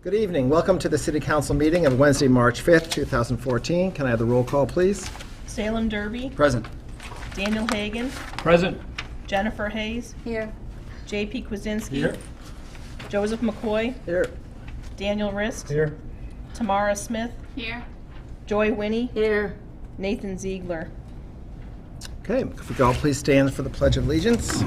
Good evening. Welcome to the City Council meeting of Wednesday, March 5th, 2014. Can I have the roll call, please? Salem Derby. Present. Daniel Hagan. Present. Jennifer Hayes. Here. J.P. Kwasinski. Here. Joseph McCoy. Here. Daniel Rist. Here. Tamara Smith. Here. Joy Winnie. Here. Nathan Ziegler. Okay, if we could all please stand for the Pledge of Allegiance.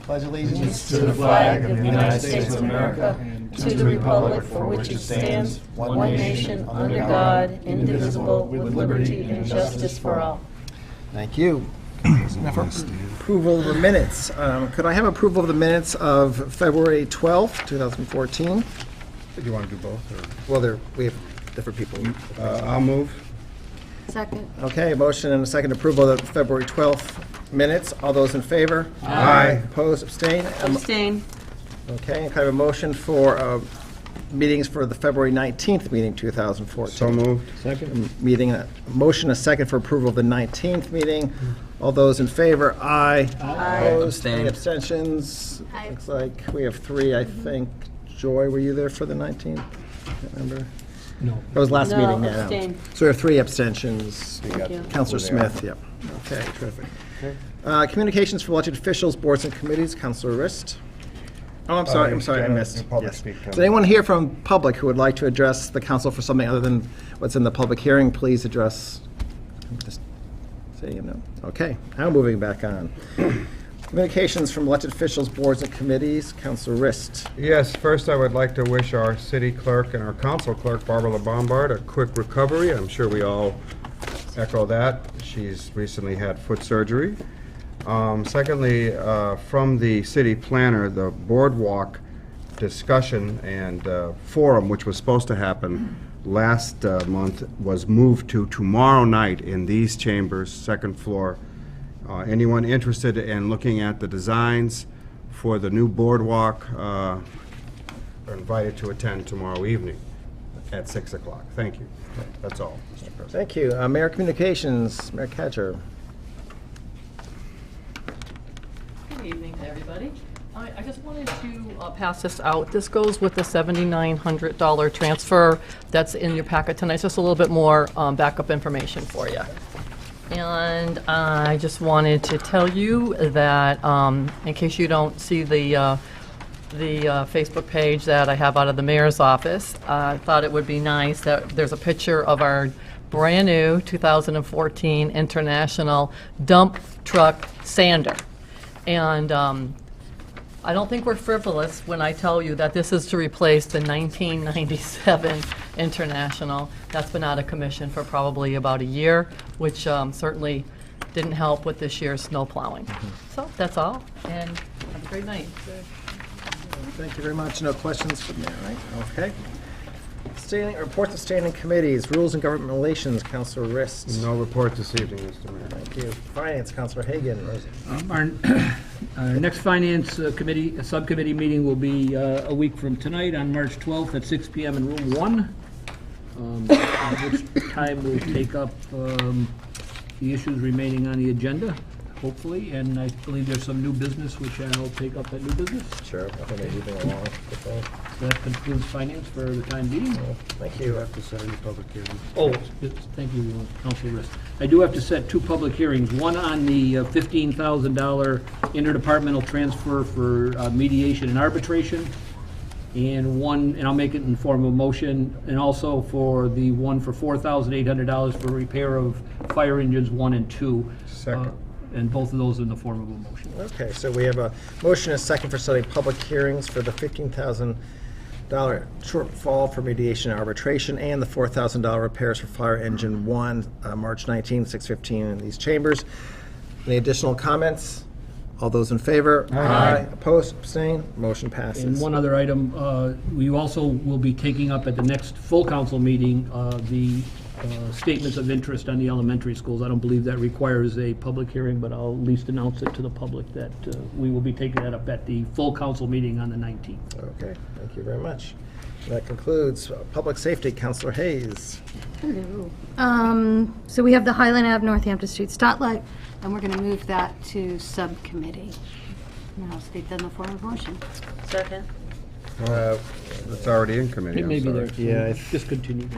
Pledge allegiance To the flag of the United States of America, and to the republic for which it stands, one nation, under God, indivisible, with liberty and justice for all. Thank you. Now for approval of the minutes. Could I have approval of the minutes of February 12th, 2014? Do you want to do both? Well, we have different people. I'll move. Second. Okay, motion and a second approval of the February 12th minutes. All those in favor? Aye. Opposed, abstain? Abstain. Okay, and can I have a motion for meetings for the February 19th meeting, 2014? So moved. Meeting, motion, a second for approval of the 19th meeting. All those in favor? Aye. Aye. Opposed? Abstain. Any abstentions? Aye. Looks like we have three, I think. Joy, were you there for the 19th? Can't remember. No. That was last No, meeting, yeah. abstain. So we have three abstentions. Thank you. Counselor Smith, yep. Okay, terrific. Communications from elected officials, boards and committees, Counselor Rist. Oh, I'm sorry, I missed. Public Yes. speak time. Is anyone here from public who would like to address the council for something other than what's in the public hearing? Please address, just say no. Okay, now moving back on. Communications from elected officials, boards and committees, Counselor Rist. Yes, first I would like to wish our city clerk and our council clerk, Barbara LeBombard, a quick recovery. I'm sure we all echo that. She's recently had foot surgery. Secondly, from the city planner, the boardwalk discussion and forum, which was supposed to happen last month, was moved to tomorrow night in these chambers, second floor. Anyone interested in looking at the designs for the new boardwalk are invited to attend tomorrow evening at 6 o'clock. Thank you. That's all, Mr. President. Thank you. Mayor Communications, Mayor Cadger. Good evening to everybody. I just wanted to pass this out. This goes with the $7,900 transfer that's in your packet tonight. It's just a little bit more backup information for you. And I just wanted to tell you that, in case you don't see the Facebook page that I have out of the mayor's office, I thought it would be nice that there's a picture of our brand-new 2014 International Dump Truck Sander. And I don't think we're frivolous when I tell you that this is to replace the 1997 International. That's been out of commission for probably about a year, which certainly didn't help with this year's snow plowing. So that's all, and have a great night. Thank you very much. No questions from there, right? Okay. Reports of standing committees, Rules and Government Relations, Counselor Rist. No report this evening, Mr. Mayor. Thank you. Finance, Counselor Hagan. Our next finance committee, subcommittee meeting will be a week from tonight on March 12th at 6 p.m. in room 1. At which time we'll take up the issues remaining on the agenda, hopefully, and I believe there's some new business which I'll take up that new business. Sure. I think we're moving along. So that concludes finance for the time being. Thank You you. have to set any public hearing. Oh, yes, thank you, Councilor Rist. I do have to set two public hearings, one on the $15,000 interdepartmental transfer for mediation and arbitration, and one, and I'll make it in form of a motion, and also for the one for $4,800 for repair of fire engines 1 and 2. Second. And both of those in the form of a motion. Okay, so we have a motion and a second for setting public hearings for the $15,000 shortfall for mediation and arbitration and the $4,000 repairs for fire engine 1, March 19, 6:15 in these chambers. Any additional comments? All those in favor? Aye. Opposed? Abstain? Motion passes. And one other item, we also will be taking up at the next full council meeting, the statements of interest on the elementary schools. I don't believe that requires a public hearing, but I'll at least announce it to the public that we will be taking that up at the full council meeting on the 19th. Okay, thank you very much. That concludes public safety. Councilor Hayes. Hello. So we have the Highland Ave Northampton Street Stoplight, and we're going to move that to subcommittee. And I'll state that in the form of motion. Second. It's already in committee, I'm Maybe sorry. they're Yeah, discontinued.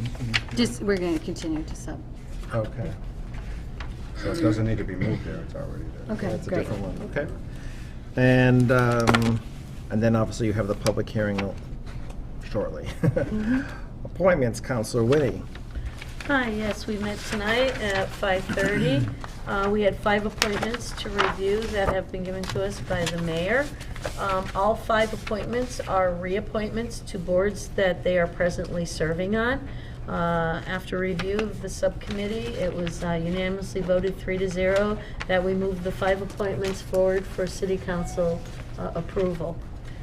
We're going to continue to sub. Okay. So it doesn't need to be moved there, it's already there. Okay, That's a great. different one, okay. And then obviously you have the public hearing shortly. Appointments, Counselor Winnie. Hi, yes, we met tonight at 5:30. We had 5 appointments to review that have been given to us by the mayor. All 5 appointments are reappointments to boards that they are presently serving on. After review of the subcommittee, it was unanimously voted 3-0 that we move the 5 appointments forward for city council approval.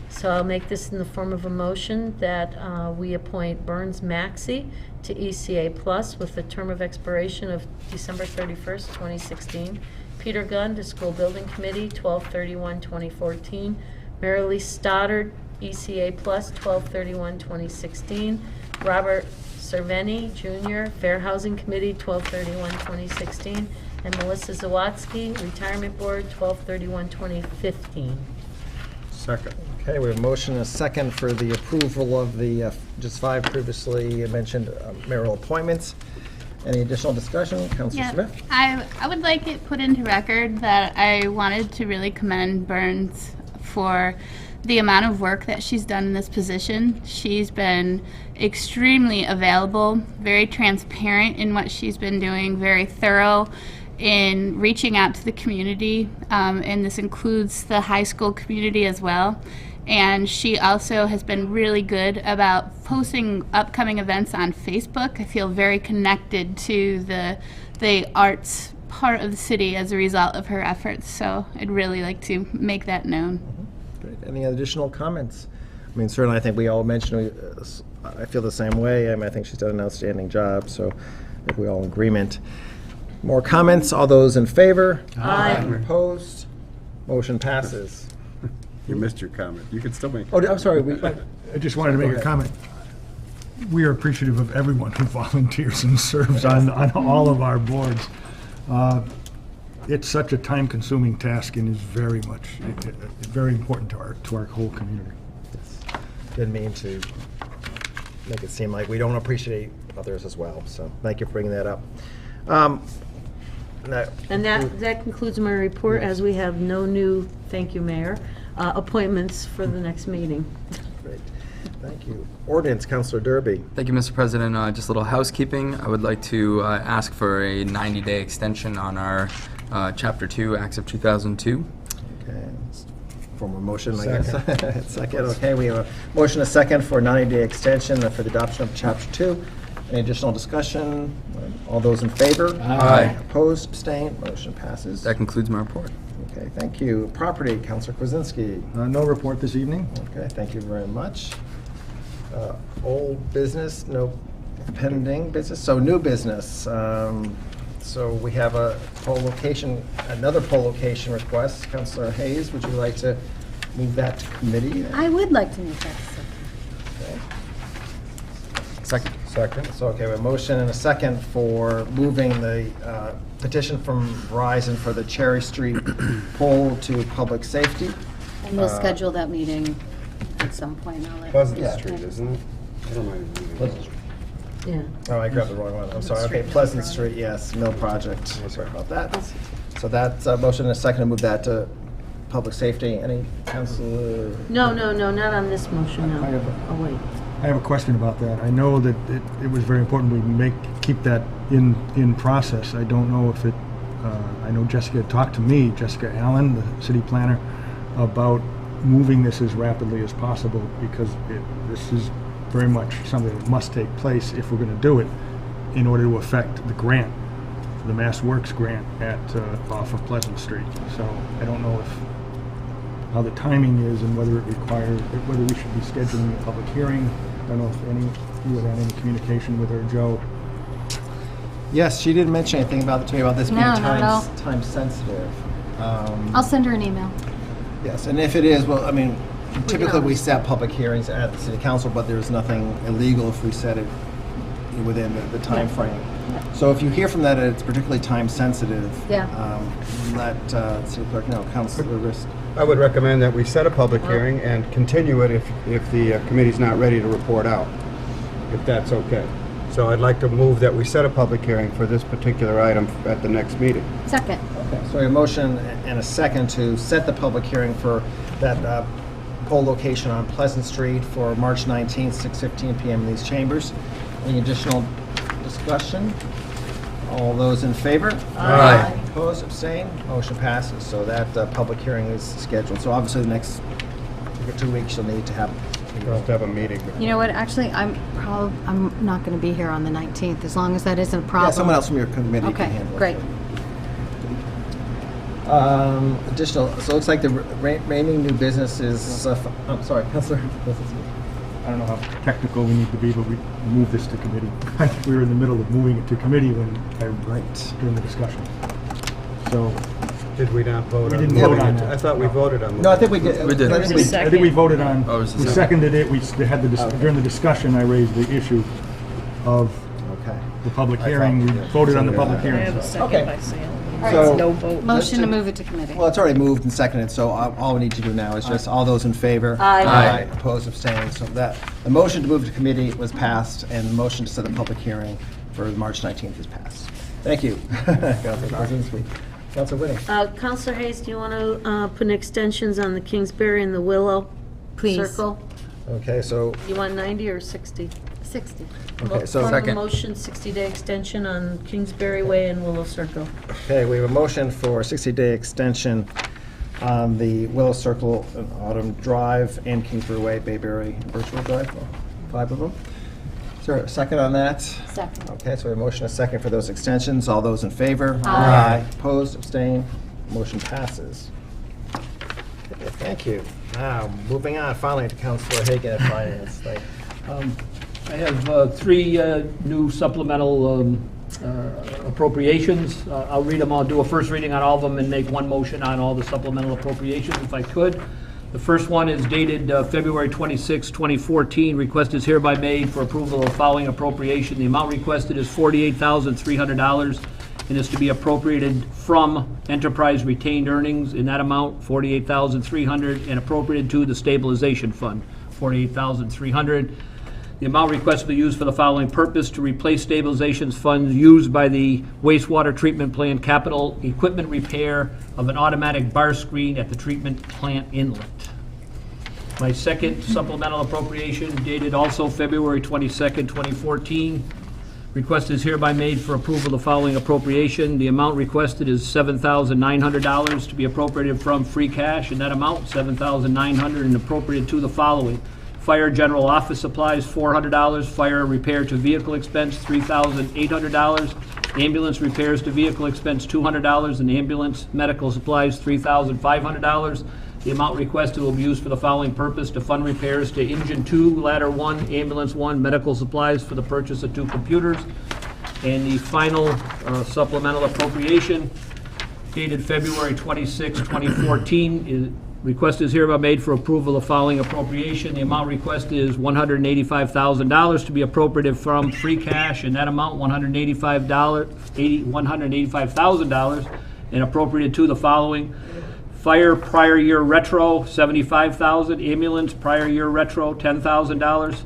So I'll make this in the form of a motion that we appoint Burns Maxey to ECA Plus with a term of expiration of December 31st, 2016. Peter Gunn to School Building Committee, 12/31/2014. Marilee Stoddard, ECA Plus, 12/31/2016. Robert Cerveni Jr., Fair Housing Committee, 12/31/2016. And Melissa Zawatsky, Retirement Board, 12/31/2015. Second. Okay, we have a motion and a second for the approval of the just 5 previously mentioned mayoral appointments. Any additional discussion? Counselor Yeah, Smith? I would like it put into record that I wanted to really commend Burns for the amount of work that she's done in this position. She's been extremely available, very transparent in what she's been doing, very thorough in reaching out to the community, and this includes the high school community as well. And she also has been really good about posting upcoming events on Facebook. I feel very connected to the arts part of the city as a result of her efforts. So I'd really like to make that known. Great. Any additional comments? I mean, certainly I think we all mentioned, I feel the same way. I mean, I think she's done an outstanding job, so I think we're all in agreement. More comments? All those in favor? Aye. Opposed? Motion passes. You missed your comment. You can still make. Oh, I'm sorry. I just wanted to make a comment. We are appreciative of everyone who volunteers and serves on all of our boards. It's such a time-consuming task and is very much, very important to our whole community. Didn't mean to make it seem like we don't appreciate others as well, so thank you for bringing that up. And that concludes my report, as we have no new, thank you, Mayor, appointments for the next meeting. Great, thank you. Ordinance, Counselor Derby. Thank you, Mr. President. Just a little housekeeping. I would like to ask for a 90-day extension on our Chapter 2, Acts of 2002. Okay, form a motion, I guess. Second, okay, we have a motion, a second for 90-day extension for the adoption of Chapter 2. Any additional discussion? All those in favor? Aye. Opposed, abstained, motion passes. That concludes my report. Okay, thank you. Property, Counselor Kwasinski. No report this evening. Okay, thank you very much. Old business, no pending business, so new business. So we have a poll location, another poll location request. Counselor Hayes, would you like to move that to committee? I would like to move that. Okay. Second. Second. So, okay, we have a motion and a second for moving the petition from Verizon for the Cherry Street poll to public safety. And we'll schedule that meeting at some point. I'll let- Pleasant Yeah. Street, isn't it? I don't mind moving. Pleasant Street. Yeah. Oh, I grabbed the wrong one. I'm sorry. Okay, Pleasant Street, yes, Mill Project. Sorry about that. So that's a motion and a second to move that to public safety. Any council? No, not on this motion, no. I have Oh, wait. I have a question about that. I know that it was very important we keep that in process. I don't know if it, I know Jessica talked to me, Jessica Allen, the city planner, about moving this as rapidly as possible, because this is very much something that must take place if we're going to do it in order to affect the grant, the Mass Works grant off of Pleasant Street. So I don't know how the timing is and whether we should be scheduling a public hearing. I don't know if you had any communication with her, Joe. Yes, she didn't mention anything to me about this being No, not at all. time sensitive. I'll send her an email. Yes, and if it is, well, I mean, typically we set public hearings at the city council, but there's nothing illegal if we set it within the time frame. So if you hear from that, it's particularly time sensitive. Yeah. Let city clerk know. Councilor Rist. I would recommend that we set a public hearing and continue it if the committee's not ready to report out, if that's okay. So I'd like to move that we set a public hearing for this particular item at the next meeting. Second. Okay, so we have a motion and a second to set the public hearing for that poll location on Pleasant Street for March 19th, 6:15 PM in these chambers. Any additional discussion? All those in favor? Aye. Opposed, abstained, motion passes. So that public hearing is scheduled. So obviously the next 2 weeks you'll need to have. We'll have to have a meeting. You know what, actually, I'm not going to be here on the 19th, as long as that isn't a problem. Yeah, someone else from your committee can Okay, handle it. great. Additional, so it looks like the remaining new business is, I'm sorry, Councilor. I don't know how technical we need to be, but we moved this to committee. We were in the middle of moving it to committee during the discussion. So, Did we not vote We on didn't moving vote on it? that. I thought we voted on moving No, I think it. we did. We did. I think I think we voted on, Oh, it was the we second. seconded it, we had during the discussion, I raised the issue of Okay. the public I hearing. We thought, yeah, voted on the something public like that. I hearing. have a so- second Okay. by Sam. So- No vote. Motion to move it to committee. Well, it's already moved and seconded, so all we need to do now is just all those in favor. Aye. Opposed, abstained. So that, the motion to move to committee was passed, and the motion to set a public hearing for March 19th is passed. Thank you. Councilor Krasinski. Councilor Whitting. Counselor Hayes, do you want to put in extensions on the Kingsbury and the Willow Please. Circle? Okay, so, You want 90 or 60? 60. okay, so, From the Second. motion, 60-day extension on Kingsbury Way and Willow Circle. okay, we have a motion for a 60-day extension on the Willow Circle and Autumn Drive and Kingsbury Way, Bayberry, and Birchwood Drive, 5 of them. Is there a second on that? Second. Okay, so we have a motion, a second for those extensions. All those in favor? Aye. Opposed, abstained, motion passes. Okay, thank you. Now, moving on finally to Councilor Hagan at Finance. I have three new supplemental appropriations. I'll read them, I'll do a first reading on all of them and make one motion on all the supplemental appropriations if I could. The first one is dated February 26, 2014. Request is hereby made for approval of the following appropriation. The amount requested is $48,300 and is to be appropriated from enterprise retained earnings in that amount, $48,300, and appropriated to the stabilization fund, $48,300. The amount requested to be used for the following purpose: to replace stabilization funds used by the wastewater treatment plant capital equipment repair of an automatic bar screen at the treatment plant inlet. My second supplemental appropriation dated also February 22nd, 2014. Request is hereby made for approval of the following appropriation. The amount requested is $7,900 to be appropriated from free cash, and that amount, $7,900, and appropriated to the following: fire general office supplies, $400, fire repair to vehicle expense, $3,800, ambulance repairs to vehicle expense, $200, and ambulance medical supplies, $3,500. The amount requested will be used for the following purpose: to fund repairs to engine 2, ladder 1, ambulance 1, medical supplies for the purchase of 2 computers. And the final supplemental appropriation dated February 26, 2014. Request is hereby made for approval of the following appropriation. The amount requested is $185,000 to be appropriated from free cash, and that amount, $185,000, and appropriated to the following: fire prior year retro, $75,000, ambulance prior year retro, $10,000,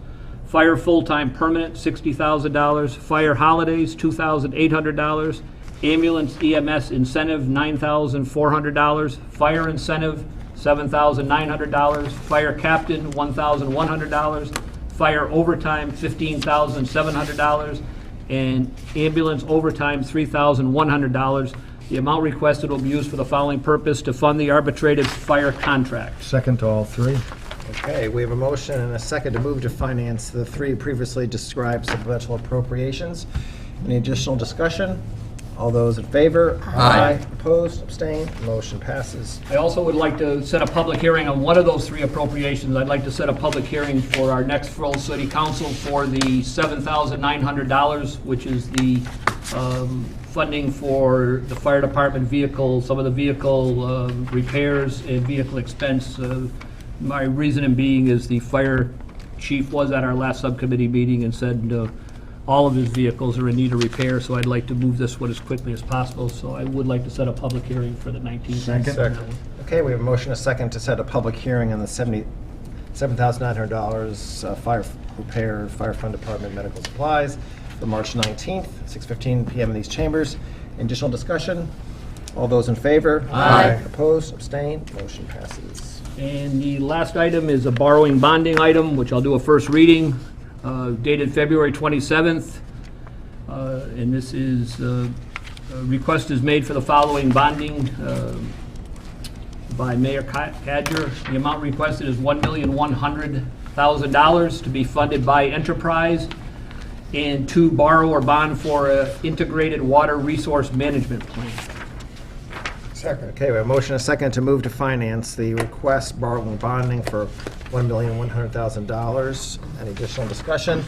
fire full-time permanent, $60,000, fire holidays, $2,800, ambulance EMS incentive, $9,400, fire incentive, $7,900, fire captain, $1,100, fire overtime, $15,700, and ambulance overtime, $3,100. The amount requested will be used for the following purpose: to fund the arbitrated fire contract. Second to all three. Okay, we have a motion and a second to move to finance the 3 previously described supplemental appropriations. Any additional discussion? All those in favor? Aye. Opposed, abstained, motion passes. I also would like to set a public hearing on one of those 3 appropriations. I'd like to set a public hearing for our next full city council for the $7,900, which is the funding for the fire department vehicle, some of the vehicle repairs and vehicle expense. My reasoning being is the fire chief was at our last subcommittee meeting and said all of his vehicles are in need of repair, so I'd like to move this one as quickly as possible. So I would like to set a public hearing for the 19th. Second. Okay, we have a motion, a second, to set a public hearing on the $77,900 fire repair, fire fund department medical supplies for March 19th, 6:15 PM in these chambers. Additional discussion? All those in favor? Aye. Opposed, abstained, motion passes. And the last item is a borrowing bonding item, which I'll do a first reading, dated February 27th. And this is, a request is made for the following bonding by Mayor Cadger. The amount requested is $1,100,000 to be funded by enterprise and to borrow or bond for an integrated water resource management plan. Second. Okay, we have a motion, a second, to move to finance the request borrowing bonding for $1,100,000. Any additional discussion?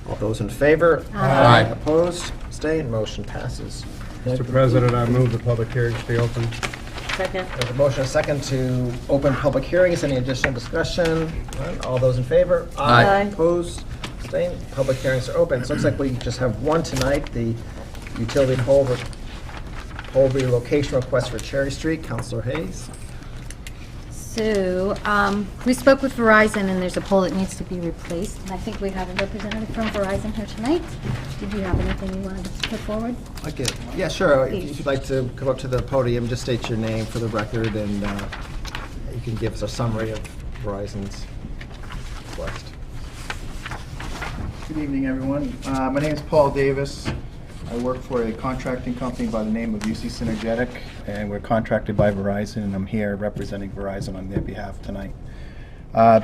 All those in favor? Aye. Opposed, abstained, motion passes. Mr. President, I move the public hearings be open. Second. There's a motion, a second, to open public hearings. Any additional discussion? None. All those in favor? Aye. Opposed, abstained, public hearings are open. So it looks like we just have one tonight, the utility pole relocation request for Cherry Street. Councilor Hayes. So, we spoke with Verizon, and there's a pole that needs to be replaced, and I think we have a representative from Verizon here tonight. Did you have anything you wanted to put forward? Okay, yeah, sure. If you'd like to come up to the podium, just state your name for the record, and you can give us a summary of Verizon's request. Good evening, everyone. My name is Paul Davis. I work for a contracting company by the name of UC Synergetic, and we're contracted by Verizon, and I'm here representing Verizon on their behalf tonight.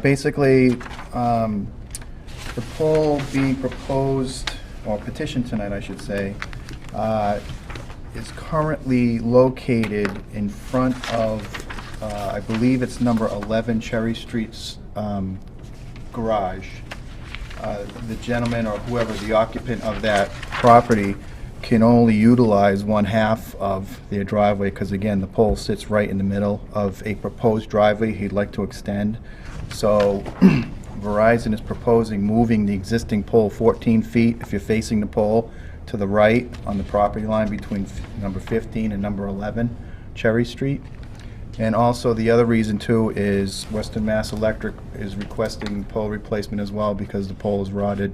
Basically, the pole being proposed, or petitioned tonight, I should say, is currently located in front of, I believe it's number 11 Cherry Street's garage. The gentleman or whoever the occupant of that property can only utilize one half of their driveway because, again, the pole sits right in the middle of a proposed driveway he'd like to extend. So Verizon is proposing moving the existing pole 14 feet, if you're facing the pole, to the right on the property line between number 15 and number 11 Cherry Street. And also, the other reason, too, is Western Mass Electric is requesting pole replacement as well because the pole is rotted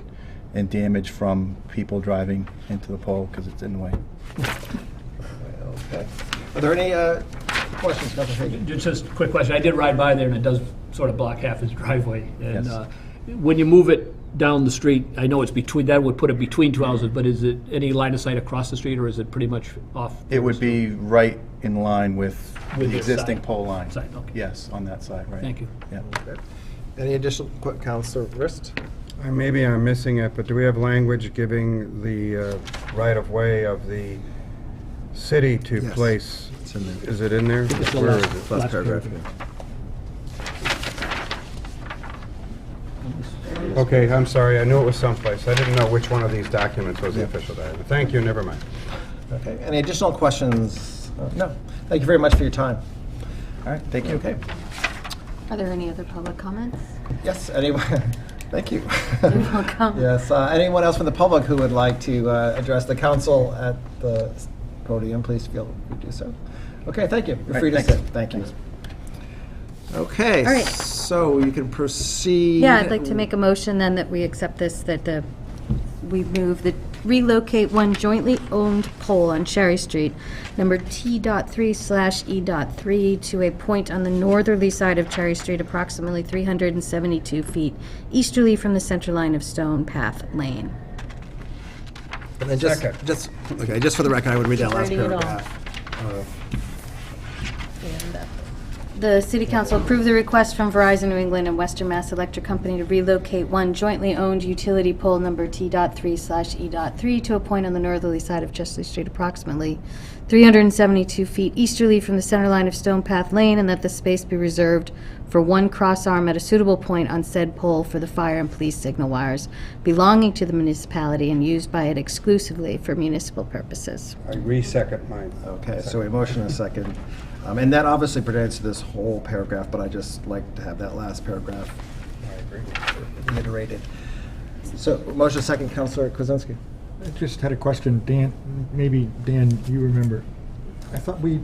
and damaged from people driving into the pole because it's in the way. Okay. Are there any questions, Councilor Hagan? Just a quick question. I did ride by there, and it does sort of block half his driveway. And Yes. when you move it down the street, I know it's between, that would put it between two houses, but is it any line of sight across the street, or is it pretty much off? It would be right in line with With the this existing side. pole line. Side, okay. Yes, on that side, right. Thank you. Yeah. Okay. Any additional, Councilor Rist? Maybe I'm missing it, but do we have language giving the right-of-way of the city to Yes. place? It's in there. Is it in there? It's the Where last- is it? Last paragraph. Okay, I'm sorry, I knew it was someplace. I didn't know which one of these documents was the official document. Thank you, never mind. Okay. Any additional questions? No. Thank you very much for your time. All right, thank you. Okay. Are there any other public comments? Yes, anyone? Thank you. You're welcome. Yes, anyone else from the public who would like to address the council at the podium, please feel free to do so. Okay, thank you. You're All free right, to sit. thanks. Thank you. Okay, All right. so you can proceed. Yeah, I'd like to make a motion then that we accept this, that we move the relocate one jointly owned pole on Cherry Street, number T.3/E.3, to a point on the northerly side of Cherry Street, approximately 372 feet easterly from the center line of Stone Path Lane. And then just for the record, I would read that last Reading it all. paragraph. The City Council approved the request from Verizon New England and Western Mass Electric Company to relocate one jointly owned utility pole number T.3/E.3 to a point on the northerly side of Chesley Street, approximately 372 feet easterly from the center line of Stone Path Lane, and that the space be reserved for one cross-arm at a suitable point on said pole for the fire and police signal wires belonging to the municipality and used by it exclusively for municipal purposes. I re-second mine. Okay, so a motion and a second. And that obviously pertains to this whole paragraph, but I just like to have that last paragraph reiterated. So, motion second, Councilor Kwasinski. I just had a question, Dan, maybe, Dan, you remember. I thought we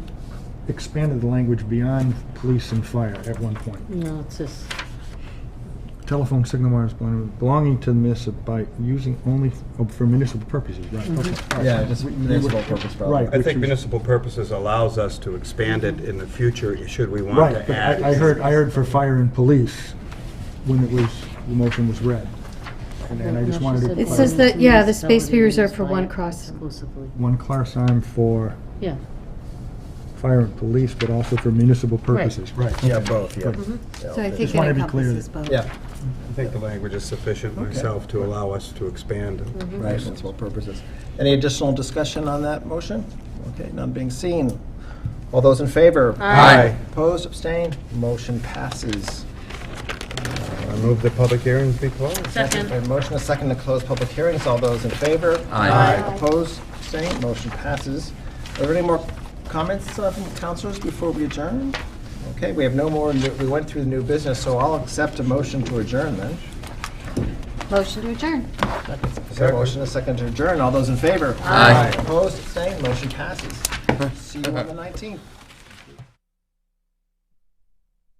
expanded the language beyond police and fire at one point. No, it's just, Telephone signal wires belonging to the municipal by using only for municipal purposes, right? Okay. Yeah, just municipal purpose probably. Right. I which think is- municipal purposes allows us to expand it in the future, should we want Right, to but add. I heard for fire and police when it was, the motion was read. And I just wanted to. It says that, yeah, the space be reserved for one cross. exclusively. One class arm for Yeah. fire and police, but also for municipal purposes, right? Yeah, okay. both, yeah. Good. So I think Just it wanted to be clear encompasses that- both. Yeah, I think the language is sufficient myself to allow us to expand. right, municipal purposes. Any additional discussion on that motion? Okay, none being seen. All those in favor? Aye. Opposed, abstained, motion passes. I move the public hearings be closed. Second. A motion, a second to close public hearings. All those in favor? Aye. Opposed, abstained, motion passes. Are there any more comments from councilors before we adjourn? Okay, we have no more, we went through the new business, so I'll accept a motion to adjourn then. Motion to adjourn. Is there a motion, a second to adjourn? All those in favor? Aye. Opposed, abstained, motion passes. See you on the 19th.